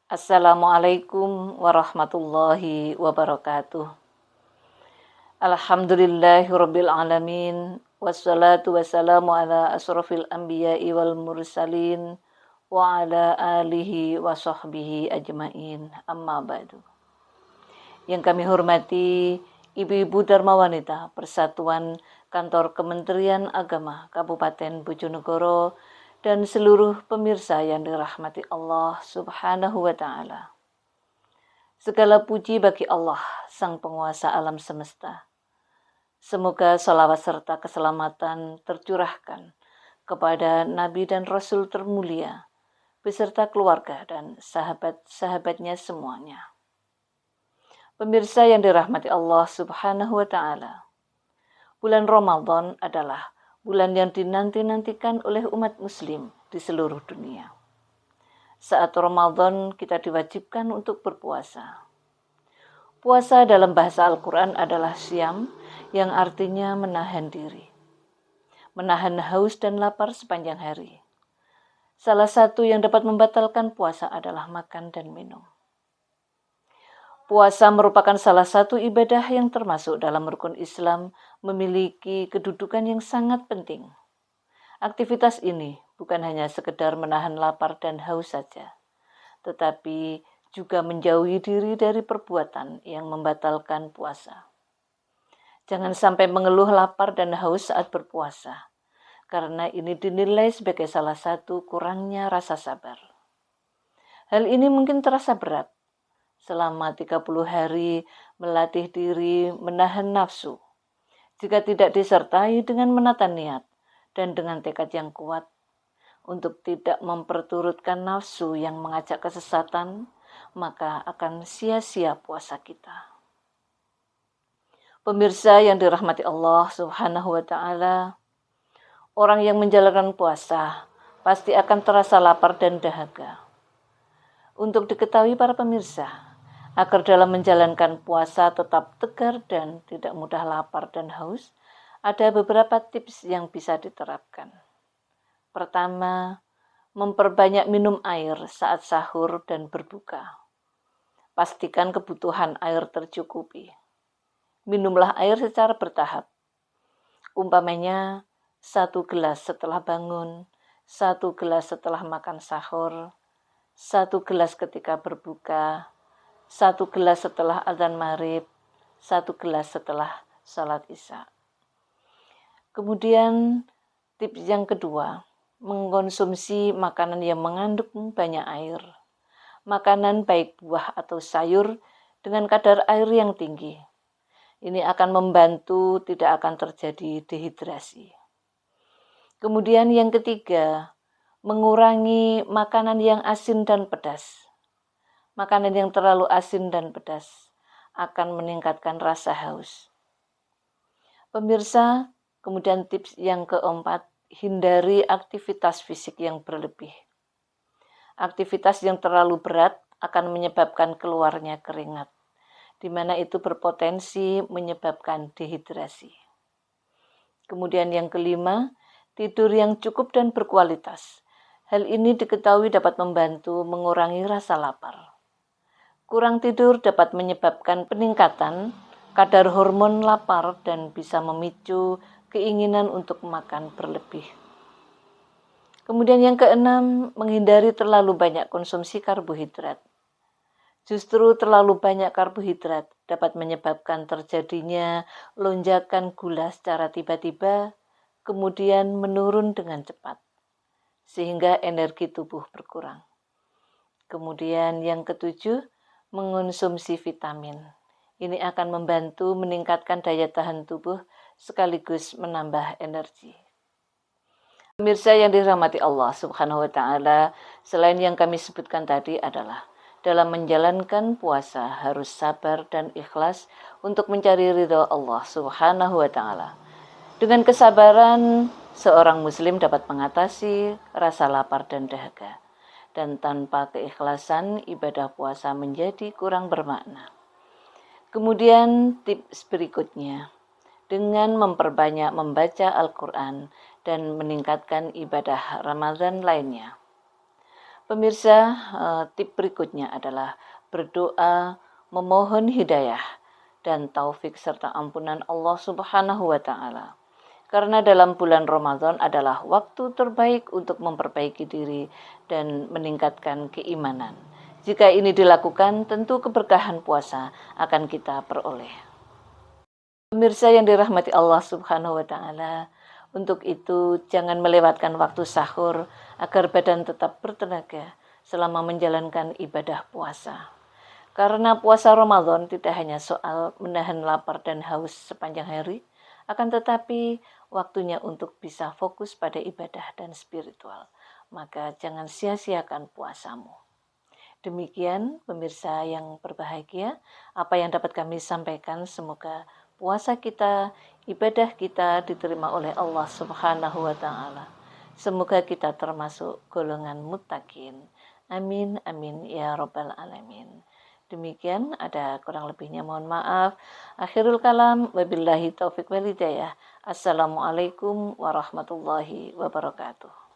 Assalamualaikum warahmatullahi wabarakatuh. Alhamdulillahirabbil alamin wassalatu wassalamu ala asrofil anbiya'i wal mursalin wa ala alihi wa sahbihi ajmain. Amma ba'du. Yang kami hormati ibu-ibu Dharma Wanita Persatuan Kantor Kementerian Agama Kabupaten Bojonegoro dan seluruh pemirsa yang dirahmati Allah Subhanahu wa Ta'ala. Segala puji bagi Allah, Sang Penguasa alam semesta. Semoga salawat serta keselamatan tercurahkan kepada Nabi dan Rasul termulia, beserta keluarga dan sahabat-sahabatnya semuanya. Pemirsa yang dirahmati Allah Subhanahu wa Ta'ala, bulan Ramadan adalah bulan yang dinanti-nantikan oleh umat muslim di seluruh dunia. Saat Ramadan kita diwajibkan untuk berpuasa. Puasa dalam bahasa Al-Quran adalah syam, yang artinya menahan diri. Menahan haus dan lapar sepanjang hari. Salah satu yang dapat membatalkan puasa adalah makan dan minum. Puasa merupakan salah satu ibadah yang termasuk dalam rukun Islam, memiliki kedudukan yang sangat penting. Aktivitas ini bukan hanya sekedar menahan lapar dan haus saja, tetapi juga menjauhi diri dari perbuatan yang membatalkan puasa. Jangan sampai mengeluh lapar dan haus saat berpuasa, karena ini dinilai sebagai salah satu kurangnya rasa sabar. Hal ini mungkin terasa berat, selama 30 hari melatih diri menahan nafsu, jika tidak disertai dengan menata niat dan dengan tekad yang kuat untuk tidak memperturutkan nafsu yang mengajak kesesatan, maka akan sia-sia puasa kita. Pemirsa yang dirahmati Allah Subhanahu wa Ta'ala, orang yang menjalankan puasa pasti akan terasa lapar dan dahaga. Untuk diketahui para pemirsa, agar dalam menjalankan puasa tetap tegar dan tidak mudah lapar dan haus, ada beberapa tips yang bisa diterapkan. Pertama, memperbanyak minum air saat sahur dan berbuka. Pastikan kebutuhan air tercukupi. Minumlah air secara bertahap. Umpamanya, 1 gelas setelah bangun, 1 gelas setelah makan sahur, 1 gelas ketika berbuka, 1 gelas setelah adzan maghrib, 1 gelas setelah sholat isya. Kemudian tips yang kedua, mengkonsumsi makanan yang mengandung banyak air. Makanan baik buah atau sayur dengan kadar air yang tinggi. Ini akan membantu tidak akan terjadi dehidrasi. Kemudian yang ketiga, mengurangi makanan yang asin dan pedas. Makanan yang terlalu asin dan pedas akan meningkatkan rasa haus. Pemirsa, kemudian tips yang keempat, hindari aktivitas fisik yang berlebih. Aktivitas yang terlalu berat akan menyebabkan keluarnya keringat, di mana itu berpotensi menyebabkan dehidrasi. Kemudian yang kelima, tidur yang cukup dan berkualitas. Hal ini diketahui dapat membantu mengurangi rasa lapar. Kurang tidur dapat menyebabkan peningkatan kadar hormon lapar dan bisa memicu keinginan untuk makan berlebih. Kemudian yang keenam, menghindari terlalu banyak konsumsi karbohidrat. Justru terlalu banyak karbohidrat dapat menyebabkan terjadinya lonjakan gula secara tiba-tiba, kemudian menurun dengan cepat, sehingga energi tubuh berkurang. Kemudian yang ketujuh, mengonsumsi vitamin. Ini akan membantu meningkatkan daya tahan tubuh sekaligus menambah energi. Pemirsa yang dirahmati Allah Subhanahu wa Ta'ala, selain yang kami sebutkan tadi adalah dalam menjalankan puasa harus sabar dan ikhlas untuk mencari ridha Allah Subhanahu wa Ta'ala. Dengan kesabaran, seorang muslim dapat mengatasi rasa lapar dan dahaga. Dan tanpa keikhlasan, ibadah puasa menjadi kurang bermakna. Kemudian tips berikutnya, dengan memperbanyak membaca Al-Quran dan meningkatkan ibadah Ramadan lainnya. Pemirsa, tip berikutnya adalah berdoa, memohon hidayah dan taufik serta ampunan Allah Subhanahu wa taala. Karena dalam bulan Ramadan adalah waktu terbaik untuk memperbaiki diri dan meningkatkan keimanan. Jika ini dilakukan, tentu keberkahan puasa akan kita peroleh. Pemirsa yang dirahmati Allah Subhanahu wa taala, untuk itu jangan melewatkan waktu sahur agar badan tetap bertenaga selama menjalankan ibadah puasa. Karena puasa Ramadan tidak hanya soal menahan lapar dan haus sepanjang hari, akan tetapi waktunya untuk bisa fokus pada ibadah dan spiritual. Maka jangan sia-siakan puasamu. Demikian pemirsa yang berbahagia, apa yang dapat kami sampaikan, semoga puasa kita, ibadah kita diterima oleh Allah Subhanahu wa taala. Semoga kita termasuk golongan muttaqin. Amin amin ya rabbal alamin. Demikian, ada kurang lebihnya mohon maaf. Akhirul kalam, wabillahi taufik wal hidayah. Assalamualaikum warahmatullahi wabarakatuh.